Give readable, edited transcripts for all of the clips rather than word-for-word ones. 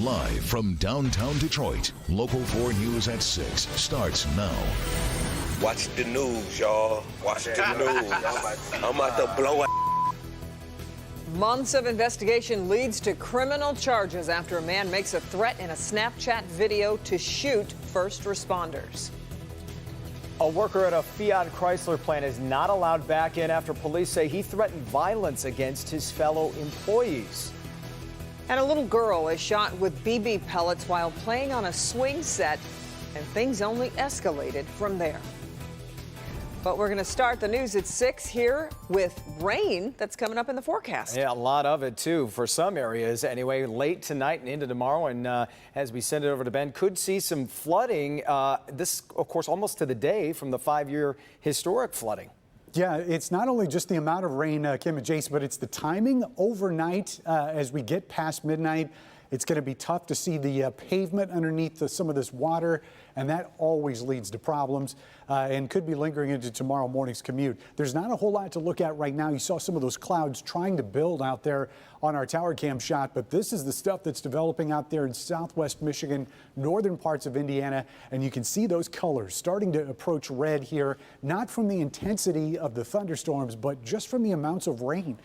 Live from downtown Detroit, Local 4 News at 6 starts now. Watch the news, y'all. Watch the news. I'm about to blow it. Months of investigation leads to criminal charges after a man makes a threat in a Snapchat video to shoot first responders. A worker at a Fiat Chrysler plant is not allowed back in after police say he threatened violence against his fellow employees. And a little girl is shot with BB pellets while playing on a swing set, and things only escalated from there. But we're going to start the news at 6 here with rain that's coming up in the forecast. Yeah, a lot of it, too, for some areas anyway, late tonight and into tomorrow. And as we send it over to Ben, could see some flooding. This, of course, almost to the day from the 5-year historic flooding. Yeah, it's not only just the amount of rain, Kim and Jason, but it's the timing overnight as we get past midnight. It's going to be tough to see the pavement underneath some of this water, and that always leads to problems and could be lingering into tomorrow morning's commute. There's not a whole lot to look at right now. You saw some of those clouds trying to build out there on our tower cam shot, but this is the stuff that's developing out there in southwest Michigan, northern parts of Indiana, and you can see those colors starting to approach red here, not from the intensity of the thunderstorms, but just from the amounts of rain.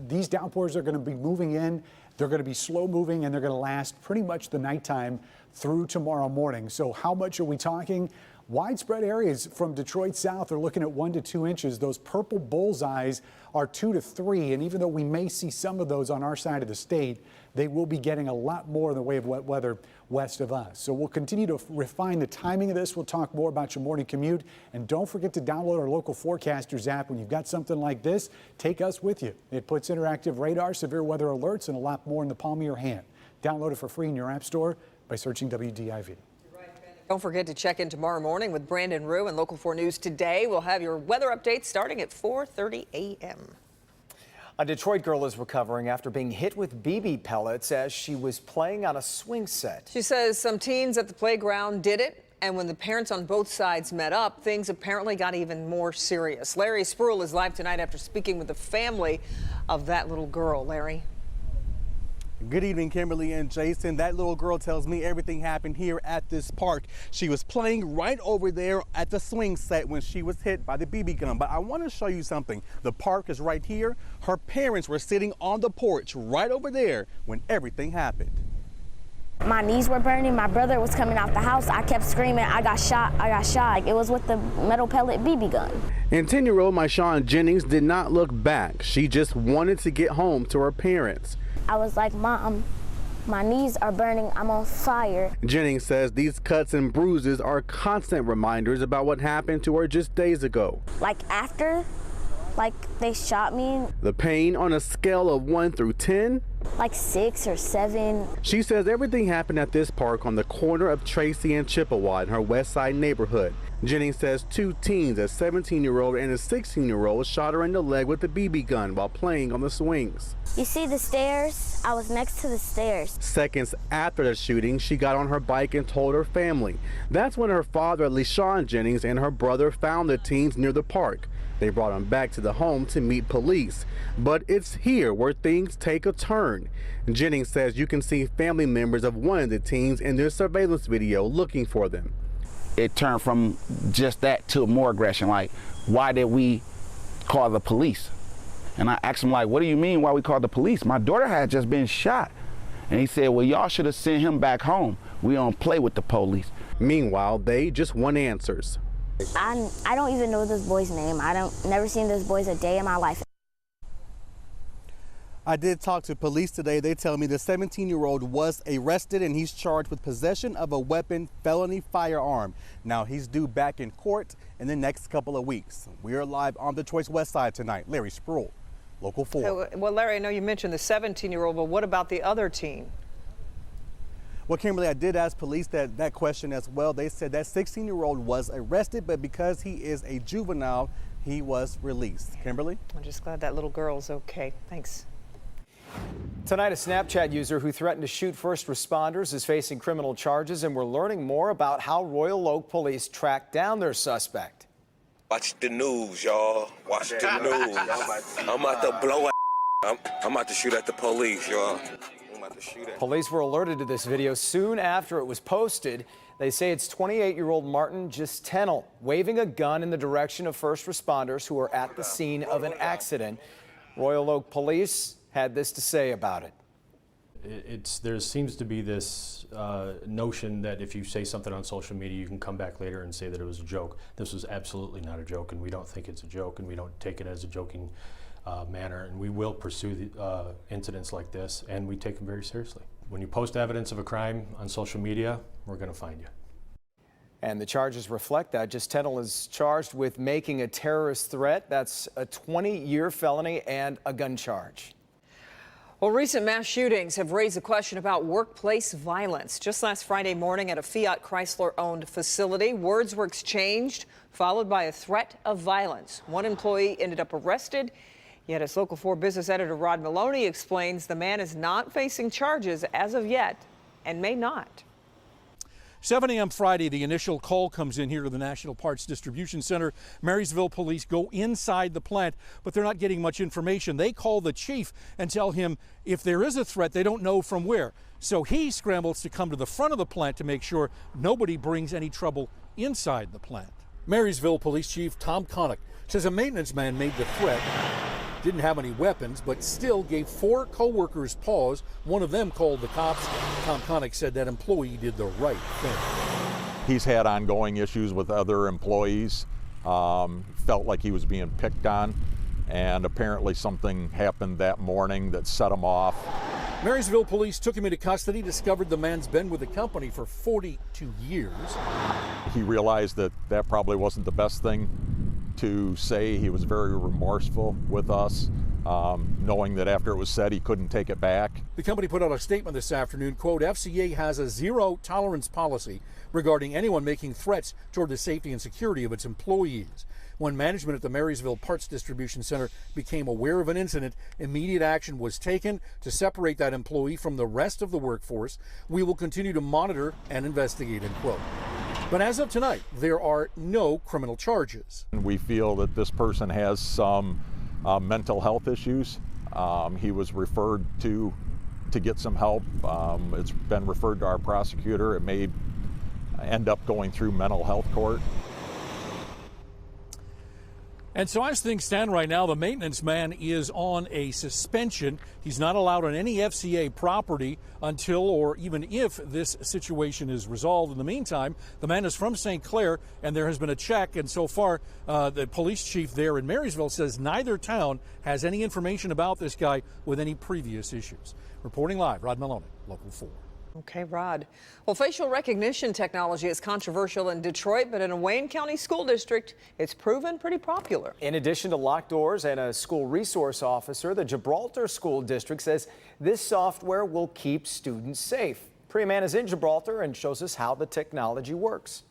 These downpours are going to be moving in. They're going to be slow moving, and they're going to last pretty much the nighttime through tomorrow morning. So how much are we talking? Widespread areas from Detroit south are looking at 1 to 2 inches. Those purple bullseyes are 2 to 3. And even though we may see some of those on our side of the state, they will be getting a lot more in the way of wet weather west of us. So we'll continue to refine the timing of this. We'll talk more about your morning commute. And don't forget to download our local forecasters app. When you've got something like this, take us with you. It puts interactive radar, severe weather alerts, and a lot more in the palm of your hand. Download it for free in your app store by searching WDIV. Don't forget to check in tomorrow morning with Brandon Rue and Local 4 News Today. We'll have your weather updates starting at 4:30 a.m. A Detroit girl is recovering after being hit with BB pellets as she was playing on a swing set. She says some teens at the playground did it, and when the parents on both sides met up, things apparently got even more serious. Larry Spruill is live tonight after speaking with the family of that little girl. Larry. Good evening, Kimberly and Jason. That little girl tells me everything happened here at this park. She was playing right over there at the swing set when she was hit by the BB gun. But I want to show you something. The park is right here. Her parents were sitting on the porch right over there when everything happened. My knees were burning. My brother was coming out the house. I kept screaming, I got shot, I got shot. It was with the metal pellet BB gun. And 10-year-old Myshawn Jennings did not look back. She just wanted to get home to her parents. I was like, Mom, my knees are burning. I'm on fire. Jennings says these cuts and bruises are constant reminders about what happened to her just days ago. Like after, like they shot me. The pain on a scale of 1 through 10? Like 6 or 7. She says everything happened at this park on the corner of Tracy and Chippewa in her West Side neighborhood. Jennings says 2 teens, a 17-year-old and a 16-year-old, shot her in the leg with a BB gun while playing on the swings. You see the stairs? I was next to the stairs. Seconds after the shooting, she got on her bike and told her family. That's when her father, LeSean Jennings, and her brother found the teens near the park. They brought them back to the home to meet police. But it's here where things take a turn. Jennings says you can see family members of one of the teens in their surveillance video looking for them. It turned from just that to more aggression. Like, why did we call the police? And I asked him, like, what do you mean why we called the police? My daughter had just been shot. And he said, well, y'all should have sent him back home. We don't play with the police. Meanwhile, they just want answers. I don't even know this boy's name. Never seen this boy a day in my life. I did talk to police today. They tell me the 17-year-old was arrested and he's charged with possession of a weapon, felony firearm. Now he's due back in court in the next couple of weeks. We are live on Detroit's West Side tonight. Larry Spruill, Local 4. Well, Larry, I know you mentioned the 17-year-old, but what about the other teen? Well, Kimberly, I did ask police that question as well. They said that 16-year-old was arrested, but because he is a juvenile, he was released. Kimberly? I'm just glad that little girl's okay. Thanks. Tonight, a Snapchat user who threatened to shoot first responders is facing criminal charges, and we're learning more about how Royal Oak police tracked down their suspect. Watch the news, y'all. Watch the news. I'm about to blow it. I'm about to shoot at the police, y'all. to shoot at. Police were alerted to this video soon after it was posted. They say it's 28-year-old Martin Gistenel waving a gun in the direction of first responders who are at the scene of an accident. Royal Oak Police had this to say about it. There seems to be this notion that if you say something on social media, you can come back later and say that it was a joke. This was absolutely not a joke, and we don't think it's a joke, and we don't take it as a joking manner, and we will pursue incidents like this, and we take them very seriously. When you post evidence of a crime on social media, we're going to find you. And the charges reflect that. Gistenel is charged with making a terrorist threat. That's a 20-year felony and a gun charge. Well, recent mass shootings have raised a question about workplace violence. Just last Friday morning at a Fiat Chrysler-owned facility, words were exchanged, followed by a threat of violence. One employee ended up arrested. Yet, as Local 4 business editor Rod Maloney explains, the man is not facing charges as of yet and may not. 7 a.m. Friday, the initial call comes in here to the National Parts Distribution Center. Marysville police go inside the plant, but they're not getting much information. They call the chief and tell him if there is a threat, they don't know from where. So he scrambles to come to the front of the plant to make sure nobody brings any trouble inside the plant. Marysville Police Chief Tom Connick says a maintenance man made the threat, didn't have any weapons, but still gave 4 co-workers pause. One of them called the cops. Tom Connick said that employee did the right thing. He's had ongoing issues with other employees, felt like he was being picked on, and apparently something happened that morning that set him off. Marysville police took him into custody, discovered the man's been with the company for 42 years. He realized that that probably wasn't the best thing to say. He was very remorseful with us, knowing that after it was said he couldn't take it back. The company put out a statement this afternoon, quote, FCA has a zero tolerance policy regarding anyone making threats toward the safety and security of its employees. When management at the Marysville Parts Distribution Center became aware of an incident, immediate action was taken to separate that employee from the rest of the workforce. We will continue to monitor and investigate, end quote. But as of tonight, there are no criminal charges. We feel that this person has some mental health issues. He was referred to get some help. It's been referred to our prosecutor. It may end up going through mental health court. And so as things stand right now, the maintenance man is on a suspension. He's not allowed on any FCA property until or even if this situation is resolved. In the meantime, the man is from St. Clair, and there has been a check. And so far, the police chief there in Marysville says neither town has any information about this guy with any previous issues. Reporting live, Rod Maloney, Local 4. Okay, Rod. Well, facial recognition technology is controversial in Detroit, but in a Wayne County school district, it's proven pretty popular. In addition to locked doors and a school resource officer, the Gibraltar School District says this software will keep students safe. Priya Mann is in Gibraltar and shows us how the technology works.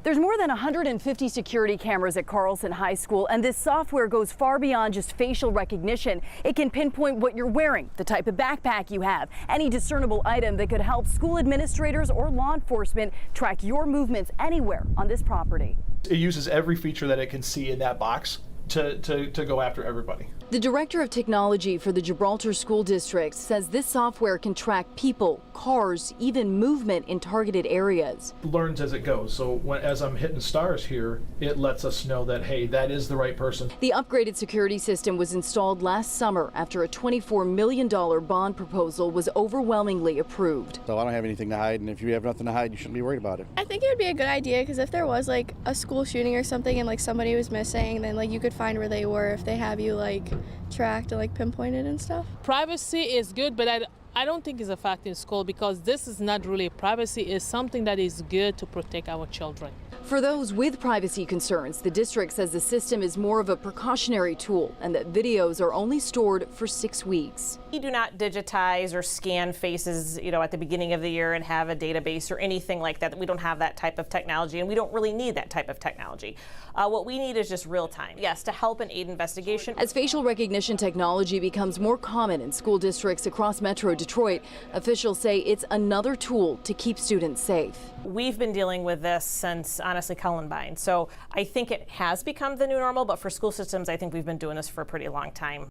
There's more than 150 security cameras at Carlson High School, and this software goes far beyond just facial recognition. It can pinpoint what you're wearing, the type of backpack you have, any discernible item that could help school administrators or law enforcement track your movements anywhere on this property. It uses every feature that it can see in that box to go after everybody. The director of technology for the Gibraltar School District says this software can track people, cars, even movement in targeted areas. It learns as it goes. So as I'm hitting stars here, it lets us know that, hey, that is the right person. The upgraded security system was installed last summer after a $24 million bond proposal was overwhelmingly approved. So I don't have anything to hide, and if you have nothing to hide, you shouldn't be worried about it. I think it would be a good idea, because if there was like a school shooting or something and like somebody was missing, then like you could find where they were if they have you like tracked and like pinpointed and stuff. Privacy is good, but I don't think it's a fact in school, because this is not really privacy. It's something that is good to protect our children. For those with privacy concerns, the district says the system is more of a precautionary tool and that videos are only stored for 6 weeks. We do not digitize or scan faces, at the beginning of the year and have a database or anything like that. We don't have that type of technology, and we don't really need that type of technology. What we need is just real time, yes, to help and aid investigation. As facial recognition technology becomes more common in school districts across Metro Detroit, officials say it's another tool to keep students safe. We've been dealing with this since, honestly, Columbine. So I think it has become the new normal, but for school systems, I think we've been doing this for a pretty long time.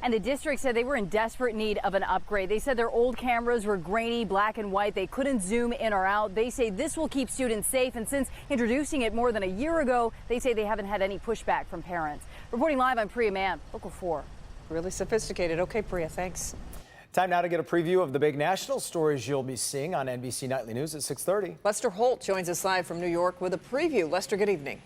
And the district said they were in desperate need of an upgrade. They said their old cameras were grainy, black and white. They couldn't zoom in or out. They say this will keep students safe. And since introducing it more than a year ago, they say they haven't had any pushback from parents. Reporting live, I'm Priya Mann, Local 4. Really sophisticated. Okay, Priya, thanks. Time now to get a preview of the big national stories you'll be seeing on NBC Nightly News at 6:30. Lester Holt joins us live from New York with a preview. Lester, good evening.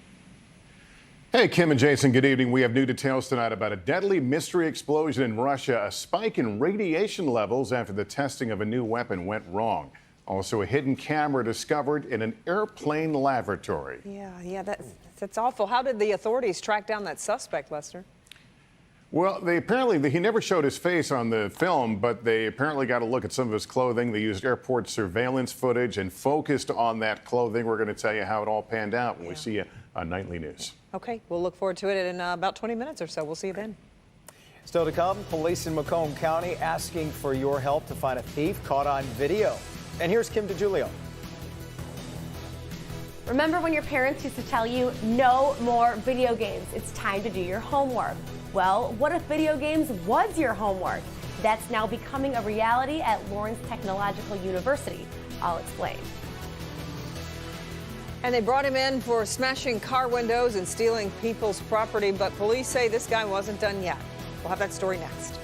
Hey, Kim and Jason, good evening. We have new details tonight about a deadly mystery explosion in Russia, a spike in radiation levels after the testing of a new weapon went wrong. Also, a hidden camera discovered in an airplane lavatory. Yeah, that's awful. How did the authorities track down that suspect, Lester? Well, he never showed his face on the film, but they apparently got a look at some of his clothing. They used airport surveillance footage and focused on that clothing. We're going to tell you how it all panned out when we see you on Nightly News. Okay, we'll look forward to it in about 20 minutes or so. We'll see you then. Still to come, police in Macomb County asking for your help to find a thief caught on video. And here's Kim DeGiulio. Remember when your parents used to tell you, no more video games, it's time to do your homework? Well, what if video games was your homework? That's now becoming a reality at Lawrence Technological University. I'll explain. And they brought him in for smashing car windows and stealing people's property, but police say this guy wasn't done yet. We'll have that story next.